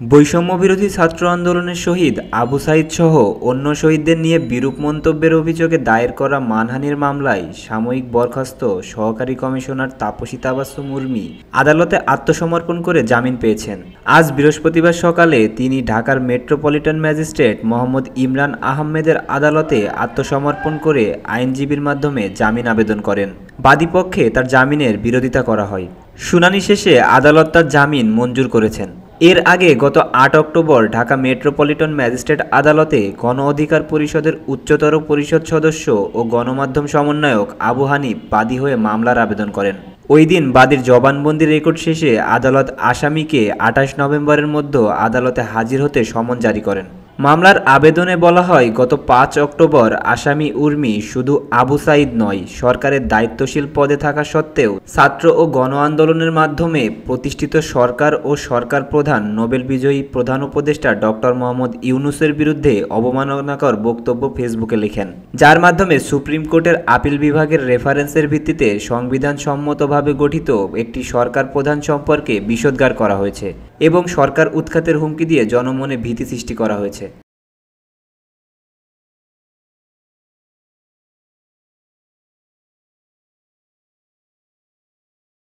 বৈষম্যবিরোধী ছাত্র আন্দোলনের শহীদ আবু সাঈদ সহ অন্য শহীদদের নিয়ে বিরূপ মন্তব্যের অভিযোগে দায়ের করা মানহানির মামলায় সাময়িক বরখাস্ত সহকারী কমিশনার তাপসী তাবাসসুম উর্মি আদালতে আত্মসমর্পণ করে জামিন পেয়েছেন। আজ বৃহস্পতিবার সকালে তিনি ঢাকার মেট্রোপলিটন ম্যাজিস্ট্রেট মোহাম্মদ ইমরান আহমেদের আদালতে আত্মসমর্পণ করে আইনজীবীর মাধ্যমে জামিন আবেদন করেন। বাদীপক্ষে তার জামিনের বিরোধিতা করা হয়। শুনানি শেষে আদালত তার জামিন মঞ্জুর করেছেন। এর আগে গত ৮ অক্টোবর ঢাকা মেট্রোপলিটন ম্যাজিস্ট্রেট আদালতে গণ অধিকার পরিষদের উচ্চতর পরিষদ সদস্য ও গণমাধ্যম সমন্বয়ক আবু হানিফ বাদী হয়ে মামলার আবেদন করেন। ওই দিন বাদীর জবানবন্দি রেকর্ড শেষে আদালত আসামিকে ২৮ নভেম্বরের মধ্যে আদালতে হাজির হতে সমন জারি করেন। মামলার আবেদনে বলা হয়, গত ৫ অক্টোবর আসামি উর্মি শুধু আবু সাঈদ নয়, সরকারের দায়িত্বশীল পদে থাকা সত্ত্বেও ছাত্র ও গণ আন্দোলনের মাধ্যমে প্রতিষ্ঠিত সরকার ও সরকার প্রধান নোবেল বিজয়ী প্রধান উপদেষ্টা ডক্টর মোহাম্মদ ইউনূসের বিরুদ্ধে অবমাননাকর বক্তব্য ফেসবুকে লেখেন, যার মাধ্যমে সুপ্রিম কোর্টের আপিল বিভাগের রেফারেন্সের ভিত্তিতে সংবিধান সম্মতভাবে গঠিত একটি সরকার প্রধান সম্পর্কে বিষোদ্গার করা হয়েছে এবং সরকার উৎখাতের হুমকি দিয়ে জনমনে ভীতি সৃষ্টি করা হয়েছে।